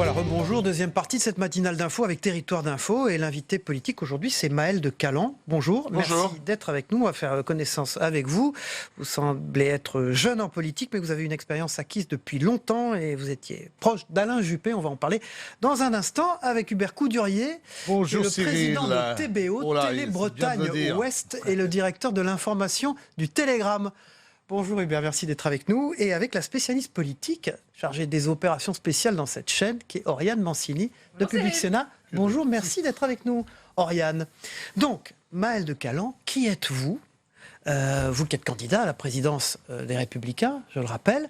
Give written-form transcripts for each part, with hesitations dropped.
Voilà, rebonjour, deuxième partie de cette matinale d'info avec Territoire d'Info. Et l'invité politique aujourd'hui, c'est Maël de Calan. Bonjour, Bonjour. Merci d'être avec nous, à faire connaissance avec vous. Vous semblez être jeune en politique, mais vous avez une expérience acquise depuis longtemps et vous étiez proche d'Alain Juppé. On va en parler dans un instant avec Hubert Coudurier. Bonjour le Cyril. président de TBO, Oh là, Télé c'est bien de Bretagne le dire. Ouest, et le directeur de l'information du Télégramme. Bonjour Hubert, merci d'être avec nous. Et avec la spécialiste politique chargée des opérations spéciales dans cette chaîne, qui est Oriane Mancini de Public Sénat. Bonjour, merci d'être avec nous, Oriane. Donc, Maël de Calan, qui êtes-vous Vous qui êtes candidat à la présidence des Républicains, je le rappelle,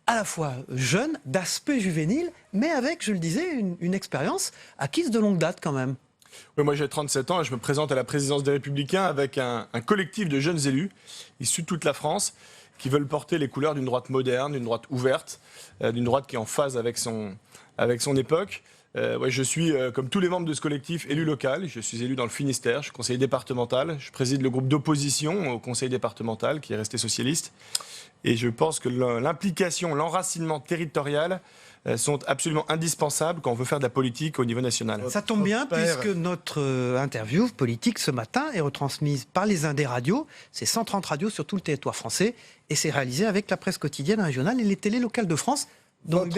à la fois jeune, d'aspect juvénile, mais avec, je le disais, une expérience acquise de longue date quand même. Oui, moi j'ai 37 ans et je me présente à la présidence des Républicains avec un collectif de jeunes élus issus de toute la France qui veulent porter les couleurs d'une droite moderne, d'une droite ouverte, d'une droite qui est en phase avec son époque. Je suis, comme tous les membres de ce collectif, élu local. Je suis élu dans le Finistère, je suis conseiller départemental. Je préside le groupe d'opposition au conseil départemental qui est resté socialiste. Et je pense que l'implication, l'enracinement territorial sont absolument indispensables quand on veut faire de la politique au niveau national. Ça tombe bien puisque notre interview politique ce matin est retransmise par les Indés radios. C'est 130 radios sur tout le territoire français et c'est réalisé avec la presse quotidienne régionale et les télés locales de France. Votre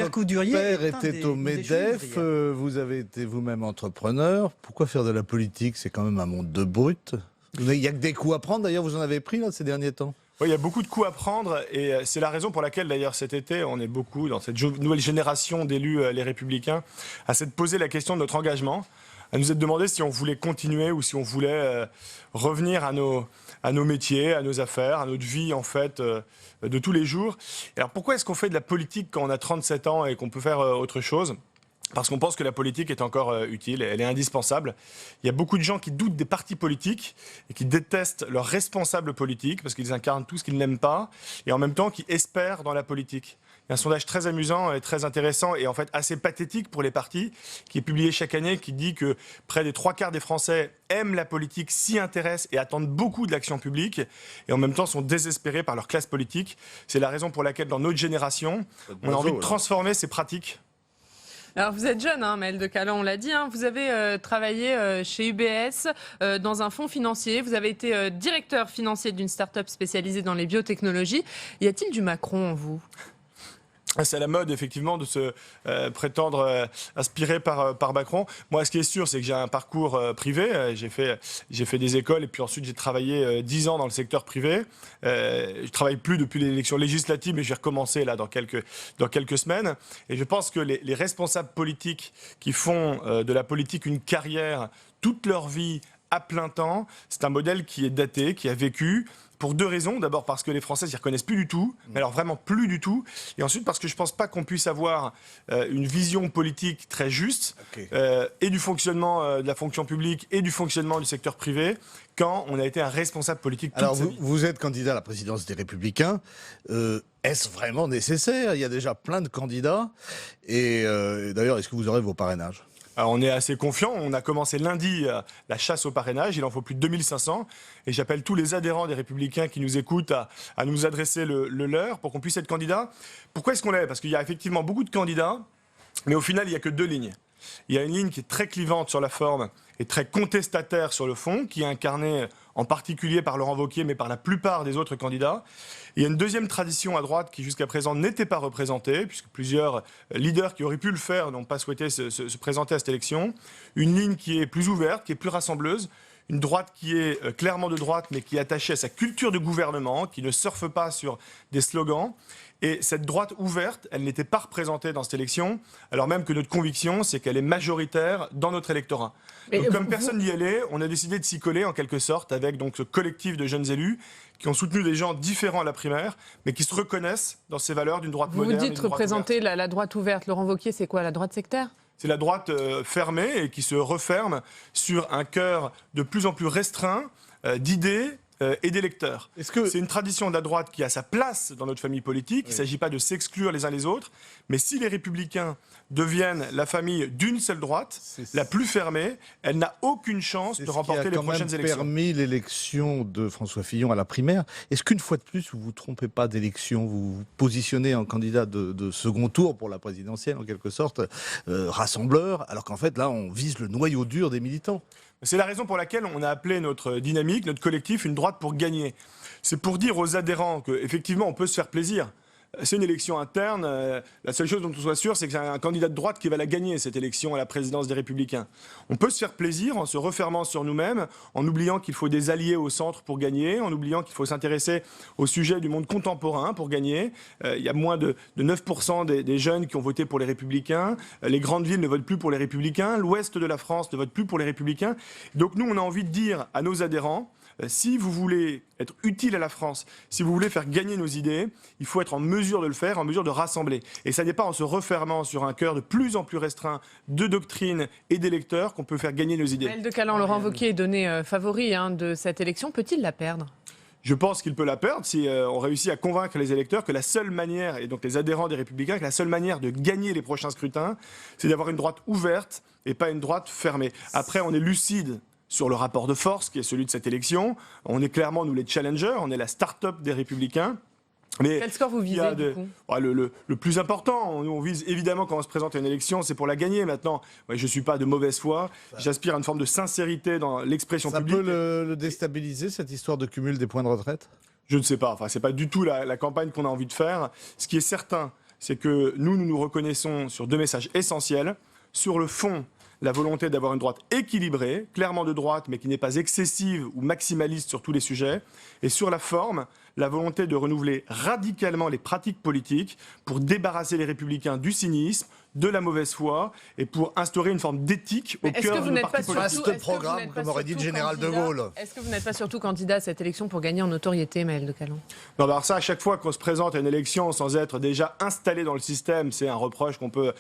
père était au MEDEF, vous avez été vous-même entrepreneur. Pourquoi faire de la politique? C'est quand même un monde de brutes. Il n'y a que des coups à prendre, d'ailleurs vous en avez pris là, ces derniers temps. Oui, il y a beaucoup de coups à prendre et c'est la raison pour laquelle d'ailleurs cet été on est beaucoup dans cette nouvelle génération d'élus les Républicains à s'être posé la question de notre engagement, à nous être demandé si on voulait continuer ou si on voulait revenir à nos métiers, à nos affaires, à notre vie en fait de tous les jours. Et alors pourquoi est-ce qu'on fait de la politique quand on a 37 ans et qu'on peut faire autre chose ? Parce qu'on pense que la politique est encore utile, elle est indispensable. Il y a beaucoup de gens qui doutent des partis politiques et qui détestent leurs responsables politiques parce qu'ils incarnent tout ce qu'ils n'aiment pas et en même temps qui espèrent dans la politique. Il y a un sondage très amusant et très intéressant et en fait assez pathétique pour les partis qui est publié chaque année qui dit que près des 3/4 des Français aiment la politique, s'y intéressent et attendent beaucoup de l'action publique et en même temps sont désespérés par leur classe politique. C'est la raison pour laquelle dans notre génération, on a envie de transformer ces pratiques. Alors vous êtes jeune, Maël de Calan, on l'a dit, vous avez travaillé chez UBS dans un fonds financier, vous avez été directeur financier d'une start-up spécialisée dans les biotechnologies. Y a-t-il du Macron en vous ? C'est à la mode, effectivement, de se prétendre inspiré par Macron. Moi, ce qui est sûr, c'est que j'ai un parcours privé. J'ai fait des écoles et puis ensuite, j'ai travaillé 10 ans dans le secteur privé. Je ne travaille plus depuis l'élection législative, mais je vais recommencer là, dans quelques semaines. Et je pense que les responsables politiques qui font de la politique une carrière toute leur vie à plein temps, c'est un modèle qui est daté, qui a vécu. Pour deux raisons. D'abord parce que les Français s'y reconnaissent plus du tout, mais alors vraiment plus du tout. Et ensuite parce que je ne pense pas qu'on puisse avoir une vision politique très juste et du fonctionnement de la fonction publique et du fonctionnement du secteur privé quand on a été un responsable politique toute sa vie. Vous êtes candidat à la présidence des Républicains. Est-ce vraiment nécessaire? Il y a déjà plein de candidats. Et d'ailleurs, est-ce que vous aurez vos parrainages? Alors on est assez confiant, on a commencé lundi la chasse au parrainage, il en faut plus de 2500 et j'appelle tous les adhérents des Républicains qui nous écoutent à nous adresser le leur pour qu'on puisse être candidat. Pourquoi est-ce qu'on l'est? Parce qu'il y a effectivement beaucoup de candidats, mais au final il n'y a que deux lignes. Il y a une ligne qui est très clivante sur la forme et très contestataire sur le fond, qui est incarnée en particulier par Laurent Wauquiez, mais par la plupart des autres candidats. Il y a une deuxième tradition à droite qui jusqu'à présent n'était pas représentée, puisque plusieurs leaders qui auraient pu le faire n'ont pas souhaité se présenter à cette élection. Une ligne qui est plus ouverte, qui est plus rassembleuse. Une droite qui est clairement de droite, mais qui est attachée à sa culture de gouvernement, qui ne surfe pas sur des slogans. Et cette droite ouverte, elle n'était pas représentée dans cette élection, alors même que notre conviction, c'est qu'elle est majoritaire dans notre électorat. Donc, comme personne n'y allait, on a décidé de s'y coller en quelque sorte avec donc, ce collectif de jeunes élus qui ont soutenu des gens différents à la primaire, mais qui se reconnaissent dans ces valeurs d'une droite moderne. Vous dites représenter la droite ouverte. Laurent Wauquiez, c'est quoi, la droite sectaire ? C'est la droite fermée et qui se referme sur un cœur de plus en plus restreint d'idées, et d'électeurs. C'est une tradition de la droite qui a sa place dans notre famille politique. Il ne s'agit pas de s'exclure les uns les autres. Mais si les Républicains deviennent la famille d'une seule droite, la plus fermée, elle n'a aucune chance de remporter les prochaines élections. C'est ce qui a quand même permis l'élection de François Fillon à la primaire. Est-ce qu'une fois de plus, vous ne vous trompez pas d'élection, vous vous positionnez en candidat de second tour pour la présidentielle, en quelque sorte, rassembleur, alors qu'en fait, là, on vise le noyau dur des militants? C'est la raison pour laquelle on a appelé notre dynamique, notre collectif, une droite pour gagner. C'est pour dire aux adhérents qu'effectivement, on peut se faire plaisir. C'est une élection interne. La seule chose dont on soit sûr, c'est que c'est un candidat de droite qui va la gagner, cette élection à la présidence des Républicains. On peut se faire plaisir en se refermant sur nous-mêmes, en oubliant qu'il faut des alliés au centre pour gagner, en oubliant qu'il faut s'intéresser au sujet du monde contemporain pour gagner. Il y a moins de 9% des jeunes qui ont voté pour les Républicains. Les grandes villes ne votent plus pour les Républicains. L'ouest de la France ne vote plus pour les Républicains. Donc nous, on a envie de dire à nos adhérents, si vous voulez être utile à la France, si vous voulez faire gagner nos idées, il faut être en mesure de le faire, en mesure de rassembler. Et ça n'est pas en se refermant sur un cœur de plus en plus restreint de doctrines et d'électeurs qu'on peut faire gagner nos idées. Maël de Caland, Laurent Wauquiez est donné favori de cette élection. Peut-il la perdre ? Je pense qu'il peut la perdre si on réussit à convaincre les électeurs que la seule manière, et donc les adhérents des Républicains, que la seule manière de gagner les prochains scrutins, c'est d'avoir une droite ouverte et pas une droite fermée. Après, on est lucide sur le rapport de force qui est celui de cette élection. On est clairement, nous, les challengers, on est la start-up des Républicains. Mais quel score vous visez, du coup ? Le plus important, on vise évidemment quand on se présente à une élection, c'est pour la gagner. Maintenant, je ne suis pas de mauvaise foi, j'aspire à une forme de sincérité dans l'expression publique. Ça peut le déstabiliser, cette histoire de cumul des points de retraite ? Je ne sais pas, ce n'est pas du tout la campagne qu'on a envie de faire. Ce qui est certain, c'est que nous reconnaissons sur deux messages essentiels. Sur le fond, la volonté d'avoir une droite équilibrée, clairement de droite, mais qui n'est pas excessive ou maximaliste sur tous les sujets. Et sur la forme, la volonté de renouveler radicalement les pratiques politiques pour débarrasser les Républicains du cynisme, de la mauvaise foi et pour instaurer une forme d'éthique au cœur de nos partis politiques. Vaste programme, comme aurait dit le général de Gaulle. Est-ce que vous n'êtes pas surtout candidat à cette élection pour gagner en notoriété, Maël de Caland ? Non, alors ça, à chaque fois qu'on se présente à une élection sans être déjà installé dans le système, c'est un reproche qu'on peut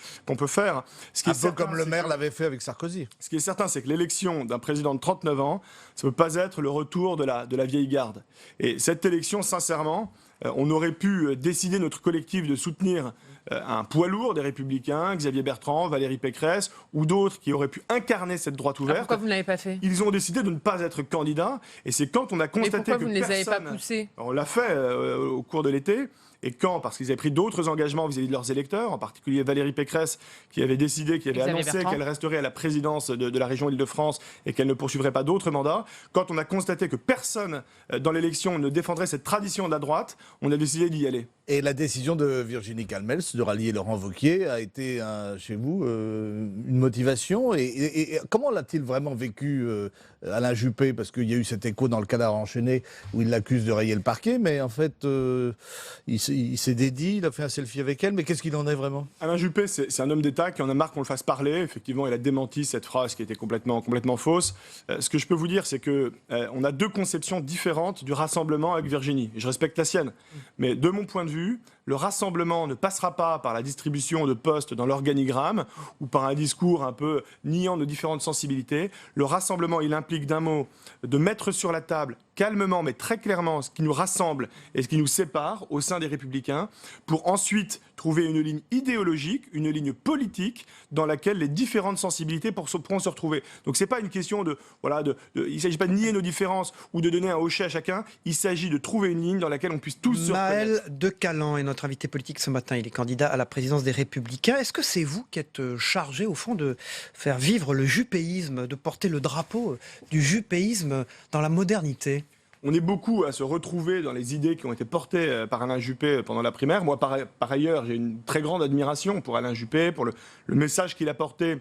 faire. Un peu comme le maire l'avait fait avec Sarkozy. Ce qui est certain, c'est que l'élection d'un président de 39 ans, ça ne peut pas être le retour de la vieille garde. Et cette élection, sincèrement, on aurait pu décider, notre collectif, de soutenir un poids lourd des Républicains, Xavier Bertrand, Valérie Pécresse, ou d'autres qui auraient pu incarner cette droite ouverte. Pourquoi vous ne l'avez pas fait ? Ils ont décidé de ne pas être candidats, et c'est quand on a constaté que pourquoi vous ne les avez pas poussés ? On l'a fait au cours de l'été. Et quand ? Parce qu'ils avaient pris d'autres engagements vis-à-vis de leurs électeurs, en particulier Valérie Pécresse, qui avait décidé, qui avait annoncé qu'elle resterait à la présidence de la région Île-de-France et qu'elle ne poursuivrait pas d'autres mandats. Quand on a constaté que personne dans l'élection ne défendrait cette tradition de la droite, on a décidé d'y aller. Et la décision de Virginie Calmels de rallier Laurent Wauquiez a été, chez vous, une motivation. Et comment l'a-t-il vraiment vécu, Alain Juppé ? Parce qu'il y a eu cet écho dans le Canard enchaîné où il l'accuse de rayer le parquet, mais en fait, il s'est dédié, il a fait un selfie avec elle, mais qu'est-ce qu'il en est vraiment ? Alain Juppé, c'est un homme d'État qui en a marre qu'on le fasse parler. Effectivement, il a démenti cette phrase qui était complètement fausse. Ce que je peux vous dire, c'est qu'on a deux conceptions différentes du rassemblement avec Virginie. Et je respecte la sienne. Mais de mon point de vue, le rassemblement ne passera pas par la distribution de postes dans l'organigramme ou par un discours un peu niant nos différentes sensibilités. Le rassemblement, il implique d'un mot de mettre sur la table calmement mais très clairement ce qui nous rassemble et ce qui nous sépare au sein des Républicains pour ensuite trouver une ligne idéologique, une ligne politique dans laquelle les différentes sensibilités pourront se retrouver. Donc c'est pas une question il ne s'agit pas de nier nos différences ou de donner un hochet à chacun, il s'agit de trouver une ligne dans laquelle on puisse tous se reconnaître. Maël de Caland est notre invité politique ce matin, il est candidat à la présidence des Républicains. Est-ce que c'est vous qui êtes chargé au fond de faire vivre le juppéisme, de porter le drapeau du juppéisme dans la modernité ? On est beaucoup à se retrouver dans les idées qui ont été portées par Alain Juppé pendant la primaire. Moi, par ailleurs, j'ai une très grande admiration pour Alain Juppé, pour le message qu'il a porté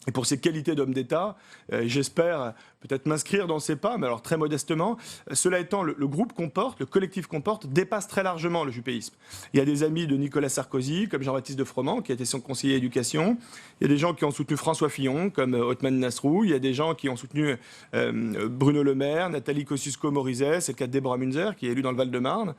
et pour ses qualités d'homme d'État. J'espère peut-être m'inscrire dans ses pas, mais alors très modestement. Cela étant, le groupe qu'on porte, le collectif qu'on porte, dépasse très largement le juppéisme. Il y a des amis de Nicolas Sarkozy, comme Jean-Baptiste de Froment, qui a été son conseiller éducation. Il y a des gens qui ont soutenu François Fillon, comme Othmane Nasrou. Il y a des gens qui ont soutenu Bruno Le Maire, Nathalie Kosciusko-Morizet. C'est le cas de Déborah Munzer, qui est élue dans le Val-de-Marne.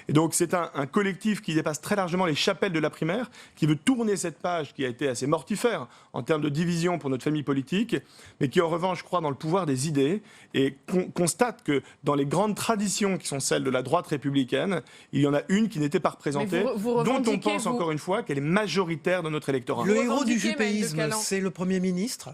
Et donc c'est un collectif qui dépasse très largement les chapelles de la primaire, qui veut tourner cette page qui a été assez mortifère en termes de division pour notre famille politique, mais qui en revanche croit dans le pouvoir des idées et constate que dans les grandes traditions qui sont celles de la droite républicaine, il y en a une qui n'était pas représentée, dont on pense encore une fois qu'elle est majoritaire dans notre électorat. Le héros du jupéisme, c'est le Premier ministre.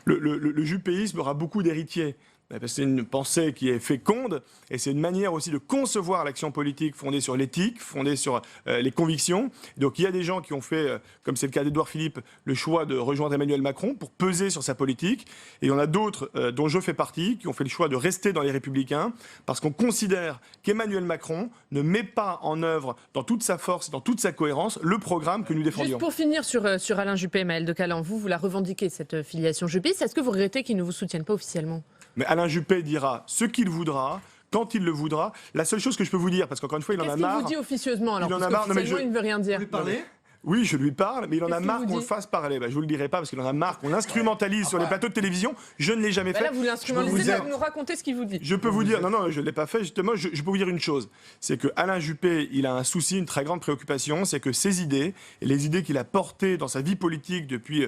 Le jupéisme aura beaucoup d'héritiers. Parce que c'est une pensée qui est féconde et c'est une manière aussi de concevoir l'action politique fondée sur l'éthique, fondée sur les convictions. Donc il y a des gens qui ont fait, comme c'est le cas d'Édouard Philippe, le choix de rejoindre Emmanuel Macron pour peser sur sa politique. Et il y en a d'autres, dont je fais partie, qui ont fait le choix de rester dans les Républicains parce qu'on considère qu'Emmanuel Macron ne met pas en œuvre dans toute sa force et dans toute sa cohérence le programme que nous défendions. Juste pour finir sur Alain Juppé, Maël de Calan, vous la revendiquez, cette filiation juppiste. Est-ce que vous regrettez qu'il ne vous soutienne pas officiellement ? Mais Alain Juppé dira ce qu'il voudra, quand il le voudra. La seule chose que je peux vous dire, parce qu'encore une fois, il en a marre... Qu'est-ce qu'il vous dit officieusement alors? Il en a parce marre. qu'officiellement, il ne veut rien dire. Vous lui parlez ? Oui, je lui parle, mais il en a marre qu'on le dit fasse parler. Je ne vous le dirai pas parce qu'il en a marre qu'on l'instrumentalise sur les plateaux de télévision. Je ne l'ai jamais fait. Là, vous l'instrumentalisez, vous nous racontez ce qu'il vous dit. Je peux vous dire, non, je ne l'ai pas fait, justement, je peux vous dire une chose. C'est que Alain Juppé, il a un souci, une très grande préoccupation, c'est que ses idées, et les idées qu'il a portées dans sa vie politique depuis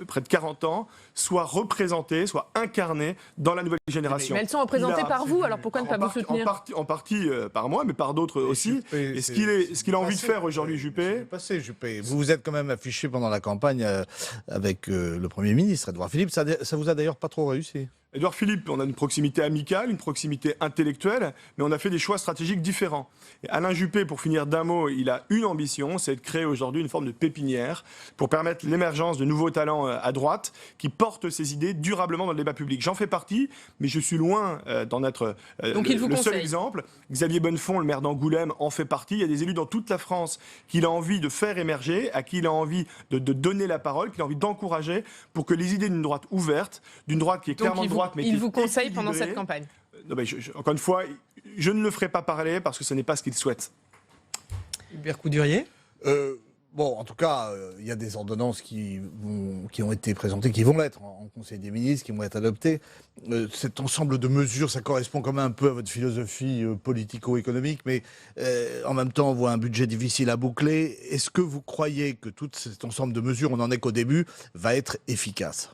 près de 40 ans, soient représentées, soient incarnées dans la nouvelle génération. Mais elles sont représentées par vous, alors pourquoi ne pas vous soutenir? En partie par moi, mais par d'autres aussi. Et ce qu'il a envie de faire aujourd'hui, Juppé... Vous êtes quand même affiché pendant la campagne avec le Premier ministre, Édouard Philippe. Ça vous a d'ailleurs pas trop réussi. Édouard Philippe, on a une proximité amicale, une proximité intellectuelle, mais on a fait des choix stratégiques différents. Et Alain Juppé, pour finir d'un mot, il a une ambition, c'est de créer aujourd'hui une forme de pépinière pour permettre l'émergence de nouveaux talents à droite qui portent ces idées durablement dans le débat public. J'en fais partie, mais je suis loin d'en être le seul exemple. Xavier Bonnefond, le maire d'Angoulême, en fait partie. Il y a des élus dans toute la France qu'il a envie de faire émerger, à qui il a envie de donner la parole, qu'il a envie d'encourager pour que les idées d'une droite ouverte, d'une droite qui est clairement droite, il vous conseille pendant cette campagne. Non, mais encore une fois, je ne le ferai pas parler parce que ce n'est pas ce qu'il souhaite. Hubert Coudurier. Bon, en tout cas, il y a des ordonnances qui ont été présentées, qui vont l'être en Conseil des ministres, qui vont être adoptées. Cet ensemble de mesures, ça correspond quand même un peu à votre philosophie politico-économique, mais en même temps, on voit un budget difficile à boucler. Est-ce que vous croyez que tout cet ensemble de mesures, on n'en est qu'au début, va être efficace ?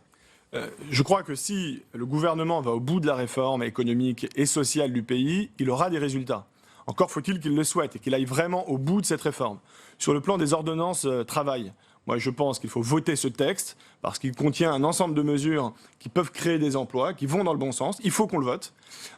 Je crois que si le gouvernement va au bout de la réforme économique et sociale du pays, il aura des résultats. Encore faut-il qu'il le souhaite et qu'il aille vraiment au bout de cette réforme. Sur le plan des ordonnances travail, moi je pense qu'il faut voter ce texte parce qu'il contient un ensemble de mesures qui peuvent créer des emplois, qui vont dans le bon sens. Il faut qu'on le vote.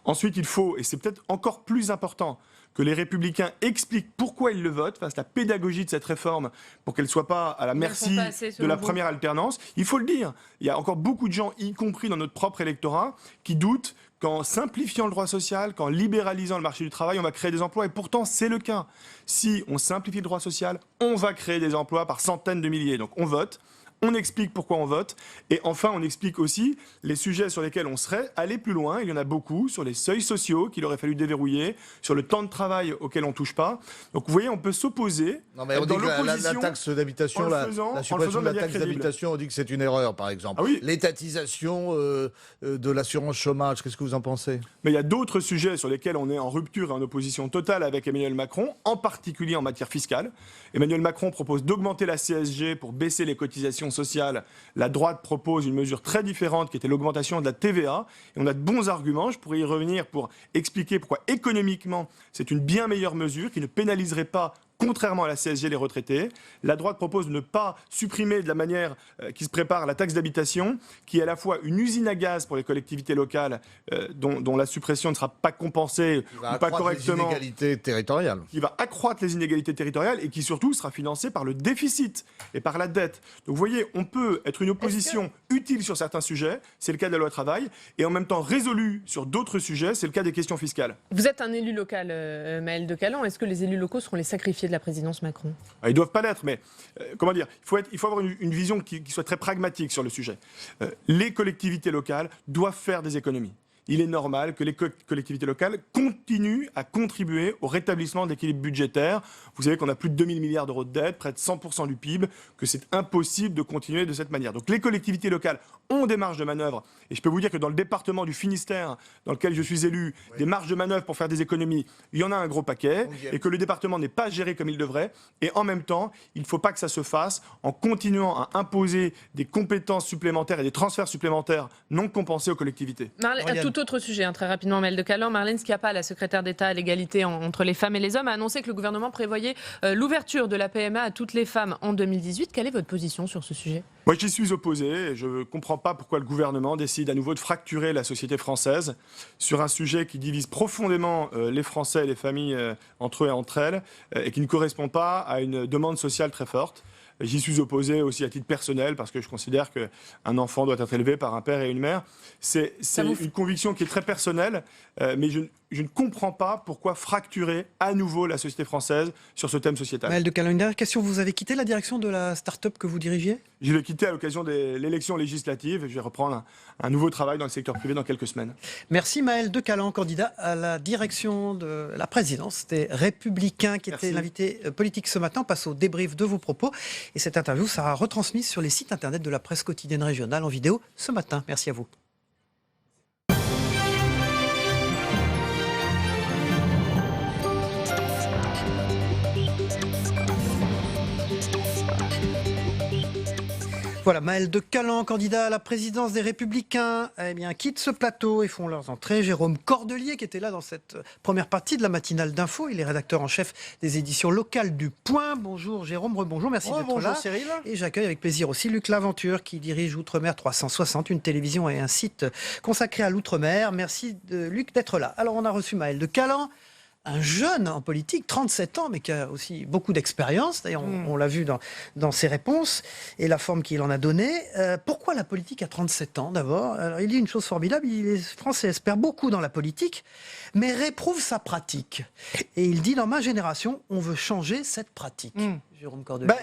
Ensuite, il faut, et c'est peut-être encore plus important, que les Républicains expliquent pourquoi ils le votent, fassent la pédagogie de cette réforme pour qu'elle ne soit pas à la merci de la première alternance. Il faut le dire, il y a encore beaucoup de gens, y compris dans notre propre électorat, qui doutent qu'en simplifiant le droit social, qu'en libéralisant le marché du travail, on va créer des emplois. Et pourtant, c'est le cas. Si on simplifie le droit social, on va créer des emplois par centaines de milliers. Donc on vote. On explique pourquoi on vote. Et enfin, on explique aussi les sujets sur lesquels on serait allé plus loin. Il y en a beaucoup, sur les seuils sociaux qu'il aurait fallu déverrouiller, sur le temps de travail auquel on ne touche pas. Donc vous voyez, on peut s'opposer. Non, mais on dit que la taxe d'habitation, la suppression de la taxe d'habitation, on dit que c'est une erreur, par exemple. Ah oui. L'étatisation de l'assurance chômage, qu'est-ce que vous en pensez? Mais il y a d'autres sujets sur lesquels on est en rupture et en opposition totale avec Emmanuel Macron, en particulier en matière fiscale. Emmanuel Macron propose d'augmenter la CSG pour baisser les cotisations sociales. La droite propose une mesure très différente qui était l'augmentation de la TVA. Et on a de bons arguments, je pourrais y revenir pour expliquer pourquoi économiquement c'est une bien meilleure mesure qui ne pénaliserait pas, contrairement à la CSG, les retraités. La droite propose de ne pas supprimer de la manière qui se prépare la taxe d'habitation, qui est à la fois une usine à gaz pour les collectivités locales, dont la suppression ne sera pas compensée ou pas correctement. Les inégalités territoriales. Qui va accroître les inégalités territoriales et qui surtout sera financée par le déficit et par la dette. Donc vous voyez, on peut être une opposition utile sur certains sujets, c'est le cas de la loi travail, et en même temps résolue sur d'autres sujets, c'est le cas des questions fiscales. Vous êtes un élu local, Maël de Calan. Est-ce que les élus locaux seront les sacrifiés de la présidence Macron? Ils ne doivent pas l'être, mais comment dire, il faut avoir une vision qui soit très pragmatique sur le sujet. Les collectivités locales doivent faire des économies. il est normal que les collectivités locales continuent à contribuer au rétablissement de l'équilibre budgétaire. Vous savez qu'on a plus de 2000 milliards d'euros de dette, près de 100% du PIB, que c'est impossible de continuer de cette manière. Donc les collectivités locales ont des marges de manœuvre. Et je peux vous dire que dans le département du Finistère, dans lequel je suis élu, des marges de manœuvre pour faire des économies, il y en a un gros paquet, et que le département n'est pas géré comme il devrait. Et en même temps, il ne faut pas que ça se fasse en continuant à imposer des compétences supplémentaires et des transferts supplémentaires non compensés aux collectivités. Tout autre sujet, très rapidement, Maëlle de Calan. Marlène Schiappa, la secrétaire d'État à l'égalité entre les femmes et les hommes, a annoncé que le gouvernement prévoyait l'ouverture de la PMA à toutes les femmes en 2018. Quelle est votre position sur ce sujet ? Moi, j'y suis opposé et je ne comprends pas pourquoi le gouvernement décide à nouveau de fracturer la société française sur un sujet qui divise profondément les Français et les familles entre eux et entre elles et qui ne correspond pas à une demande sociale très forte. J'y suis opposé aussi à titre personnel parce que je considère qu'un enfant doit être élevé par un père et une mère. C'est une conviction qui est très personnelle, mais je ne comprends pas pourquoi fracturer à nouveau la société française sur ce thème sociétal. Maëlle de Calan, une dernière question. Vous avez quitté la direction de la start-up que vous dirigiez ? Je l'ai quitté à l'occasion de l'élection législative et je vais reprendre un nouveau travail dans le secteur privé dans quelques semaines. Merci Maëlle de Calan, candidat à la direction de la présidence des Républicains, qui était l'invité politique ce matin. On passe au débrief de vos propos. Et cette interview sera retransmise sur les sites internet de la presse quotidienne régionale en vidéo ce matin. Merci à vous. Voilà, Maëlle de Calan, candidat à la présidence des Républicains, quitte ce plateau et font leurs entrées. Jérôme Cordelier, qui était là dans cette première partie de la matinale d'info, il est rédacteur en chef des éditions locales du Point. Bonjour Jérôme, rebonjour, merci d'être là. Bonjour Cyril. Et j'accueille avec plaisir aussi Luc Laventure, qui dirige Outre-mer 360, une télévision et un site consacré à l'Outre-mer. Merci Luc d'être là. Alors on a reçu Maëlle de Calan, un jeune en politique, 37 ans, mais qui a aussi beaucoup d'expérience. D'ailleurs, on l'a vu dans ses réponses et la forme qu'il en a donnée. Pourquoi la politique à 37 ans, d'abord ? Alors, il dit une chose formidable, les Français espèrent beaucoup dans la politique, mais réprouvent sa pratique. Et il dit, dans ma génération, on veut changer cette pratique. Jérôme Cordelier.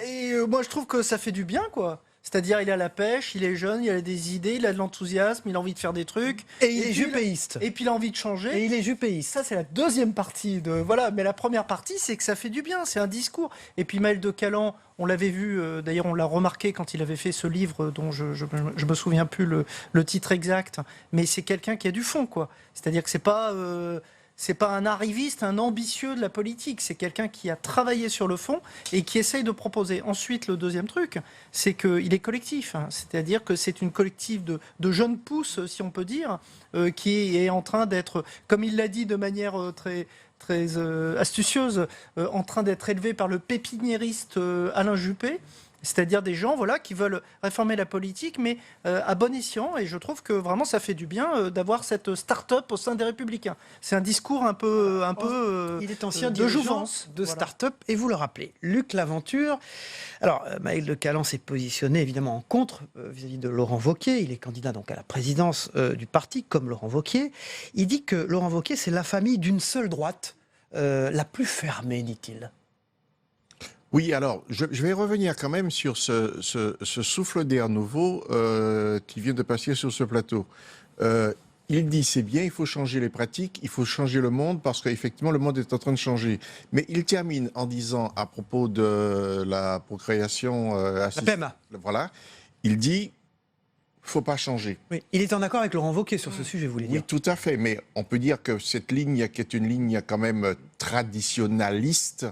Moi, je trouve que ça fait du bien, quoi. C'est-à-dire, il a la pêche, il est jeune, il a des idées, il a de l'enthousiasme, il a envie de faire des trucs. Et il est jupéiste. Et puis, il a envie de changer. Et il est jupéiste. Ça, c'est la deuxième partie. Voilà. Mais la première partie, c'est que ça fait du bien. C'est un discours. Et puis, Maëlle de Calan, on l'avait vu, d'ailleurs, on l'a remarqué quand il avait fait ce livre dont je me souviens plus le titre exact. Mais c'est quelqu'un qui a du fond, quoi. C'est-à-dire que c'est pas un arriviste, un ambitieux de la politique. C'est quelqu'un qui a travaillé sur le fond et qui essaye de proposer. Ensuite, le deuxième truc, c'est qu'il est collectif. C'est-à-dire que c'est une collective de jeunes pousses, si on peut dire, qui est en train d'être, comme il l'a dit de manière très astucieuse, en train d'être élevé par le pépiniériste Alain Juppé. C'est-à-dire des gens qui veulent réformer la politique, mais à bon escient. Et je trouve que vraiment, ça fait du bien d'avoir cette start-up au sein des Républicains. C'est un discours un peu il est ancien de jouvence de start-up, et vous le rappelez. Luc Laventure. Alors, Maëlle de Calan s'est positionné évidemment en contre vis-à-vis de Laurent Wauquiez. Il est candidat donc à la présidence du parti, comme Laurent Wauquiez. Il dit que Laurent Wauquiez, c'est la famille d'une seule droite, la plus fermée, dit-il. Oui, alors, je vais revenir quand même sur ce souffle d'air nouveau qui vient de passer sur ce plateau. Il dit, c'est bien, il faut changer les pratiques, il faut changer le monde, parce qu'effectivement, le monde est en train de changer. Mais il termine en disant, à propos de la procréation assistée, la PMA. Voilà, il dit, faut pas changer. Oui, il est en accord avec Laurent Wauquiez sur ce sujet, vous voulez dire. Oui, tout à fait, mais on peut dire que cette ligne, qui est une ligne quand même traditionnaliste,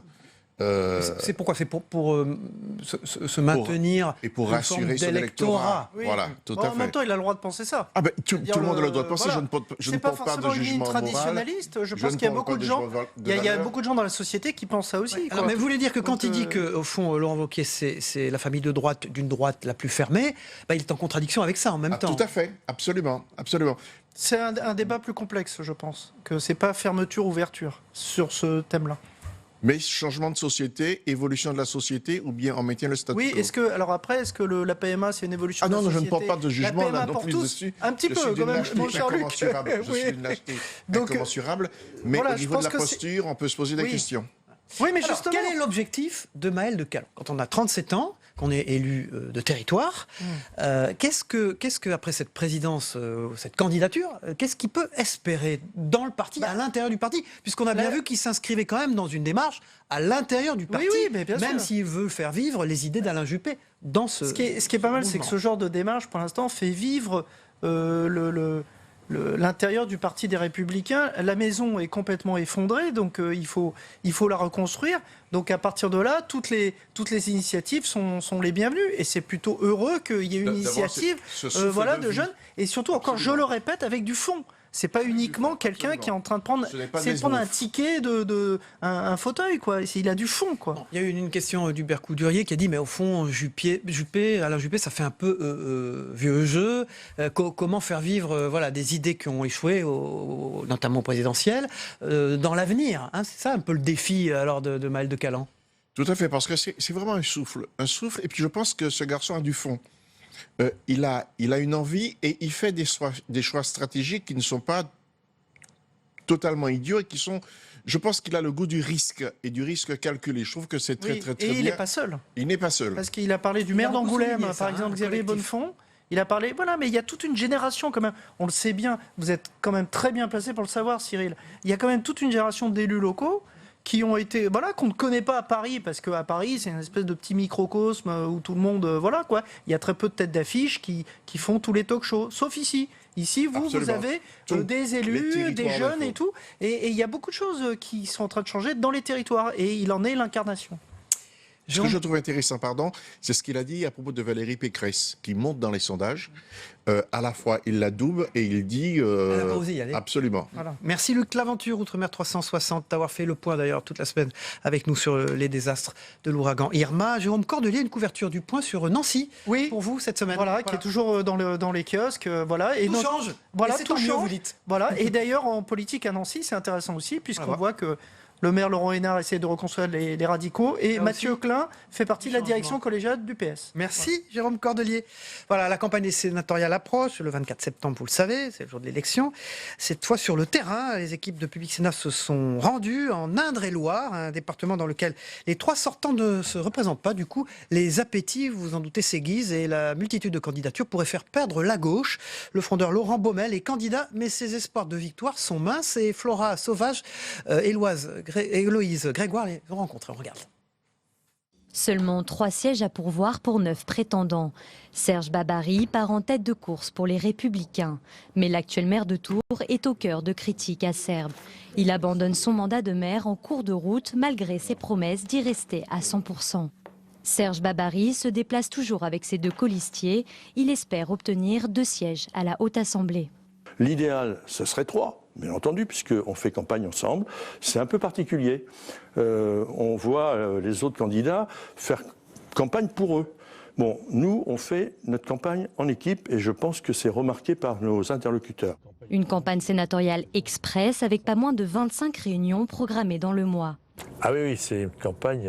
c'est pourquoi ? C'est pour se maintenir et pour rassurer son électorat. Oui. Voilà, tout à fait. En même temps, il a le droit de penser ça. Ah ben, tout le monde a le droit de penser. Voilà. Je ne porte pas de jugement moral. C'est pas forcément une ligne traditionnaliste. Je pense qu'il y a beaucoup de gens. Il y a beaucoup de gens dans la société qui pensent ça aussi. Ouais. Alors, mais vous voulez dire que quand il dit que, au fond, Laurent Wauquiez, c'est la famille de droite d'une droite la plus fermée, il est en contradiction avec ça en même temps. Tout à fait, absolument, absolument. C'est un débat plus complexe, je pense, que c'est pas fermeture-ouverture sur ce thème-là. Mais changement de société, évolution de la société, ou bien on maintient le statu quo. Oui, est-ce que la PMA, c'est une évolution de la société ? société ? Je ne porte pas de jugement là non plus dessus. Un petit peu, quand même, mon cher Luc. Je suis une lâcheté incommensurable. Mais au niveau de la posture, on peut se poser des questions. Oui, mais Alors, justement... quel est l'objectif de Maëlle de Calan ? Quand on a 37 ans, qu'on est élu de territoire. Qu'est-ce que après cette présidence, cette candidature, qu'est-ce qu'il peut espérer dans le parti, à l'intérieur du parti, puisqu'on a bien vu qu'il s'inscrivait quand même dans une démarche à l'intérieur du parti, mais bien même sûr. s'il veut faire vivre les idées d'Alain Juppé dans ce Ce qui est pas mal, c'est que ce genre de démarche, pour l'instant, fait vivre l'intérieur du Parti des Républicains. La maison est complètement effondrée, donc il faut la reconstruire. Donc à partir de là, toutes les initiatives sont les bienvenues. Et c'est plutôt heureux qu'il y ait une initiative de jeunes. Et surtout, encore, je le répète, avec du fond. C'est pas uniquement quelqu'un qui est en train de prendre, un ticket un fauteuil, quoi. Il a du fond, quoi. Il y a eu une question d'Hubert Coudurier qui a dit mais au fond Alain Juppé, ça fait un peu vieux jeu. Comment faire vivre des idées qui ont échoué, notamment au présidentiel, dans l'avenir, hein. C'est ça un peu le défi alors de Maël de Calan. Tout à fait, parce que c'est vraiment un souffle. Et puis je pense que ce garçon a du fond. Il a une envie et il fait des choix stratégiques qui ne sont pas totalement idiots et qui sont... Je pense qu'il a le goût du risque et du risque calculé. Je trouve que c'est très bien. Et il n'est pas seul. Il n'est pas seul. Parce qu'il a parlé du maire d'Angoulême, par exemple, Xavier Bonnefond. Il a parlé, mais il y a toute une génération quand même, on le sait bien, vous êtes quand même très bien placé pour le savoir, Cyril. Il y a quand même toute une génération d'élus locaux qui ont été, qu'on ne connaît pas à Paris, parce qu'à Paris, c'est une espèce de petit microcosme où tout le monde, il y a très peu de têtes d'affiche qui font tous les talk-shows, sauf ici. Ici, vous avez des élus, des jeunes et tout, et il y a beaucoup de choses qui sont en train de changer dans les territoires, et il en est l'incarnation. Ce que je trouve intéressant, c'est ce qu'il a dit à propos de Valérie Pécresse, qui monte dans les sondages. À la fois, il la double et il dit... Elle a pas osé y aller. Absolument. Voilà. Merci Luc Laventure, Outre-mer 360, d'avoir fait le point d'ailleurs toute la semaine avec nous sur les désastres de l'ouragan Irma. Jérôme Cordelier, une couverture du point sur Nancy pour vous cette semaine. Qui est toujours dans les kiosques. Et tout change. Voilà, tout change. Vous dites. Voilà. Et d'ailleurs, en politique à Nancy, c'est intéressant aussi, puisqu'on voit que le maire Laurent Hénard essaie de reconstruire les radicaux et Mathieu Klein fait partie de la direction collégiale du PS. Merci Jérôme Cordelier. Voilà, la campagne sénatoriale approche, le 24 septembre, vous le savez, c'est le jour de l'élection. Cette fois sur le terrain, les équipes de Public Sénat se sont rendues en Indre-et-Loire, un département dans lequel les 3 sortants ne se représentent pas. Du coup, les appétits, vous vous en doutez, s'aiguisent et la multitude de candidatures pourrait faire perdre la gauche. Le frondeur Laurent Baumel est candidat, mais ses espoirs de victoire sont minces et Flora Sauvage, Héloïse Grégoire les ont rencontrés. On regarde. Seulement 3 sièges à pourvoir pour 9 prétendants. Serge Babary part en tête de course pour les Républicains. Mais l'actuel maire de Tours est au cœur de critiques acerbes. Il abandonne son mandat de maire en cours de route malgré ses promesses d'y rester à 100%. Serge Babary se déplace toujours avec ses 2 colistiers. Il espère obtenir 2 sièges à la Haute Assemblée. L'idéal, ce serait 3. Bien entendu, puisqu'on fait campagne ensemble. C'est un peu particulier. On voit les autres candidats faire campagne pour eux. Bon, nous, on fait notre campagne en équipe et je pense que c'est remarqué par nos interlocuteurs. Une campagne sénatoriale express avec pas moins de 25 réunions programmées dans le mois. Ah oui, c'est une campagne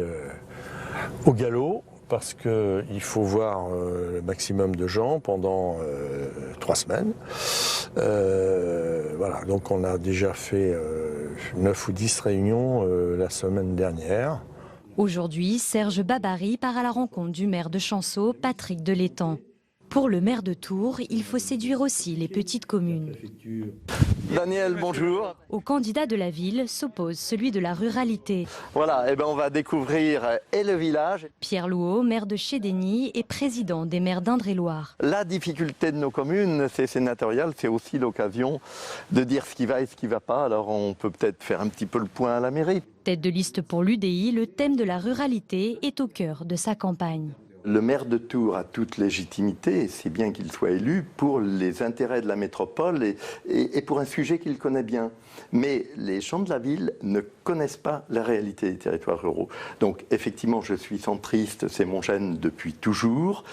au galop. Parce qu'il faut voir le maximum de gens pendant 3 semaines. Voilà, donc on a déjà fait 9 ou 10 réunions la semaine dernière. Aujourd'hui, Serge Babary part à la rencontre du maire de Chanceau, Patrick Delétang. Pour le maire de Tours, il faut séduire aussi les petites communes. Daniel, bonjour. Au candidat de la ville s'oppose celui de la ruralité. Voilà, on va découvrir le village. Pierre Louot, maire de Chédény et président des maires d'Indre-et-Loire. La difficulté de nos communes, c'est sénatorial, c'est aussi l'occasion de dire ce qui va et ce qui ne va pas. Alors on peut peut-être faire un petit peu le point à la mairie. Tête de liste pour l'UDI, le thème de la ruralité est au cœur de sa campagne. Le maire de Tours a toute légitimité, et c'est bien qu'il soit élu, pour les intérêts de la métropole et pour un sujet qu'il connaît bien. Mais les gens de la ville ne connaissent pas la réalité des territoires ruraux. Donc effectivement, je suis centriste, c'est mon gène depuis toujours.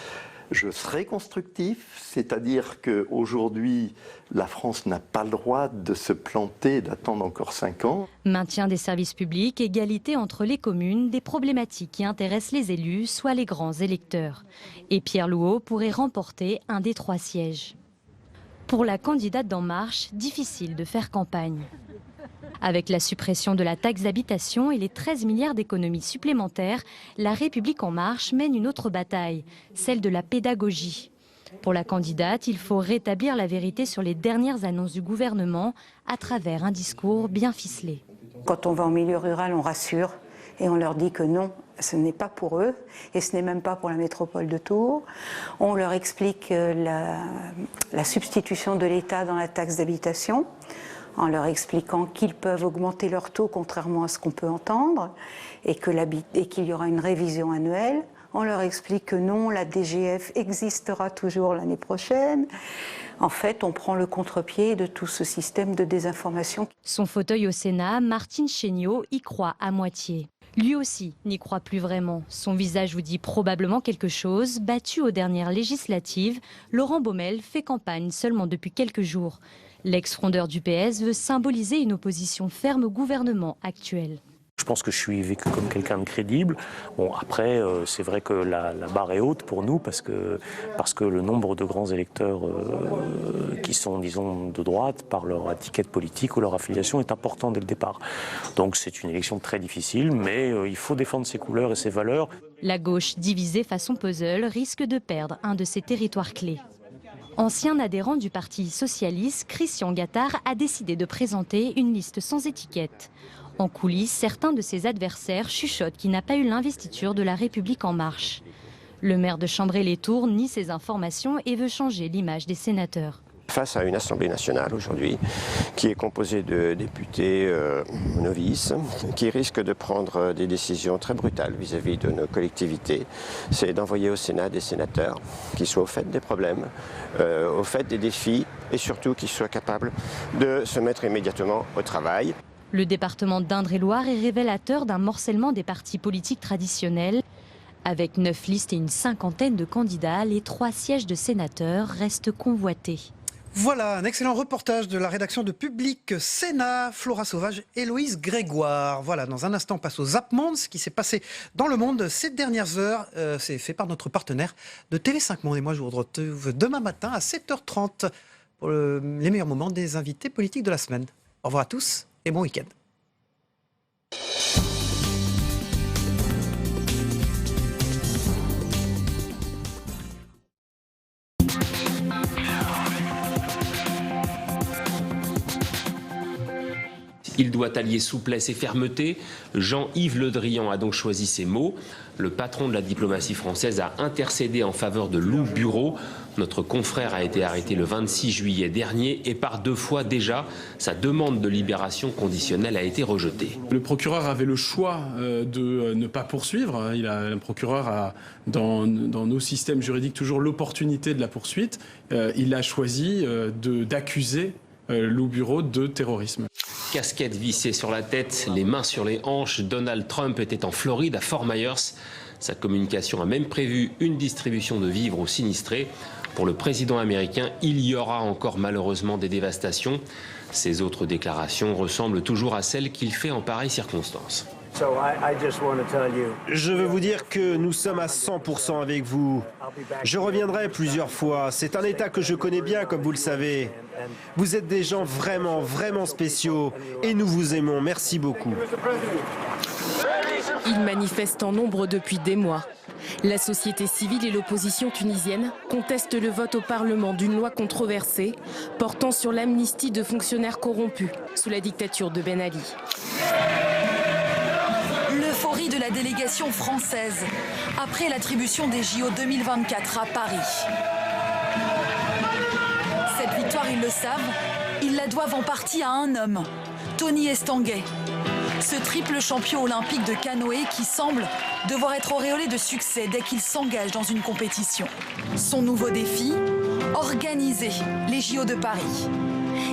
Je serai constructif, c'est-à-dire qu'aujourd'hui, la France n'a pas le droit de se planter, d'attendre encore 5 ans. Maintien des services publics, égalité entre les communes, des problématiques qui intéressent les élus, soit les grands électeurs. Et Pierre Louot pourrait remporter un des 3 sièges. Pour la candidate d'En Marche, difficile de faire campagne. Avec la suppression de la taxe d'habitation et les 13 milliards d'économies supplémentaires, La République En Marche mène une autre bataille, celle de la pédagogie. Pour la candidate, il faut rétablir la vérité sur les dernières annonces du gouvernement à travers un discours bien ficelé. Quand on va en milieu rural, on rassure et on leur dit que non, ce n'est pas pour eux et ce n'est même pas pour la métropole de Tours. On leur explique la substitution de l'État dans la taxe d'habitation, en leur expliquant qu'ils peuvent augmenter leur taux contrairement à ce qu'on peut entendre et qu'il y aura une révision annuelle. On leur explique que non, la DGF existera toujours l'année prochaine. En fait, on prend le contre-pied de tout ce système de désinformation. Son fauteuil au Sénat, Martine Chéniaud y croit à moitié. Lui aussi n'y croit plus vraiment. Son visage vous dit probablement quelque chose. Battu aux dernières législatives, Laurent Baumel fait campagne seulement depuis quelques jours. L'ex-frondeur du PS veut symboliser une opposition ferme au gouvernement actuel. Je pense que je suis vécu comme quelqu'un de crédible. Bon, après, c'est vrai que la barre est haute pour nous parce que le nombre de grands électeurs qui sont, disons, de droite par leur étiquette politique ou leur affiliation est important dès le départ. Donc c'est une élection très difficile, mais il faut défendre ses couleurs et ses valeurs. La gauche, divisée façon puzzle, risque de perdre un de ses territoires clés. Ancien adhérent du Parti socialiste, Christian Gattard a décidé de présenter une liste sans étiquette. En coulisses, certains de ses adversaires chuchotent qu'il n'a pas eu l'investiture de La République En Marche. Le maire de Chambray-les-Tours nie ces informations et veut changer l'image des sénateurs. Face à une Assemblée nationale aujourd'hui qui est composée de députés novices, qui risquent de prendre des décisions très brutales vis-à-vis de nos collectivités, c'est d'envoyer au Sénat des sénateurs qui soient au fait des problèmes, au fait des défis et surtout qui soient capables de se mettre immédiatement au travail. Le département d'Indre-et-Loire est révélateur d'un morcellement des partis politiques traditionnels. Avec 9 listes et une cinquantaine de candidats, les 3 sièges de sénateurs restent convoités. Voilà, un excellent reportage de la rédaction de Public Sénat, Flora Sauvage et Loïse Grégoire. Voilà, dans un instant, on passe au Zap Monde, ce qui s'est passé dans le monde ces dernières heures. C'est fait par notre partenaire de TV5 Monde. Et moi, je vous retrouve demain matin à 7h30 pour les meilleurs moments des invités politiques de la semaine. Au revoir à tous et bon week-end. Il doit allier souplesse et fermeté. Jean-Yves Le Drian a donc choisi ces mots. Le patron de la diplomatie française a intercédé en faveur de Lou Bureau. Notre confrère a été arrêté le 26 juillet dernier et par 2 fois déjà, sa demande de libération conditionnelle a été rejetée. Le procureur avait le choix de ne pas poursuivre. Le procureur a, dans nos systèmes juridiques, toujours l'opportunité de la poursuite. Il a choisi d'accuser Lou Bureau de terrorisme. Casquette vissée sur la tête, les mains sur les hanches, Donald Trump était en Floride, à Fort Myers. Sa communication a même prévu une distribution de vivres aux sinistrés. Pour le président américain, il y aura encore malheureusement des dévastations. Ses autres déclarations ressemblent toujours à celles qu'il fait en pareille circonstance. Je veux vous dire que nous sommes à 100% avec vous. Je reviendrai plusieurs fois. C'est un État que je connais bien, comme vous le savez. Vous êtes des gens vraiment, vraiment spéciaux et nous vous aimons. Merci beaucoup. Ils manifestent en nombre depuis des mois. La société civile et l'opposition tunisienne contestent le vote au Parlement d'une loi controversée portant sur l'amnistie de fonctionnaires corrompus sous la dictature de Ben Ali. L'euphorie de la délégation française après l'attribution des JO 2024 à Paris. Cette victoire, ils le savent, ils la doivent en partie à un homme, Tony Estanguet. Ce triple champion olympique de canoë qui semble devoir être auréolé de succès dès qu'il s'engage dans une compétition. Son nouveau défi, organiser les JO de Paris.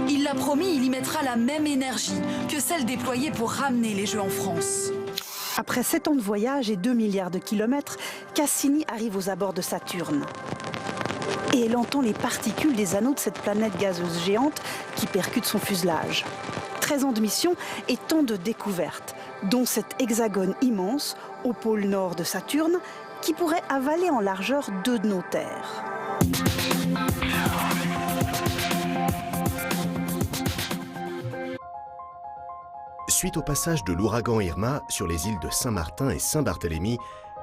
Il l'a promis, il y mettra la même énergie que celle déployée pour ramener les Jeux en France. Après 7 ans de voyage et 2 milliards de kilomètres, Cassini arrive aux abords de Saturne. Et elle entend les particules des anneaux de cette planète gazeuse géante qui percute son fuselage. 13 ans de mission et tant de découvertes, dont cet hexagone immense au pôle nord de Saturne qui pourrait avaler en largeur 2 de nos terres. Suite au passage de l'ouragan Irma sur les îles de Saint-Martin et Saint-Barthélemy,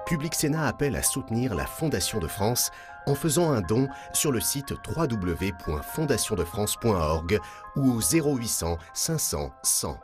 Public Sénat appelle à soutenir la Fondation de France en faisant un don sur le site www.fondationdefrance.org ou au 0800 500 100.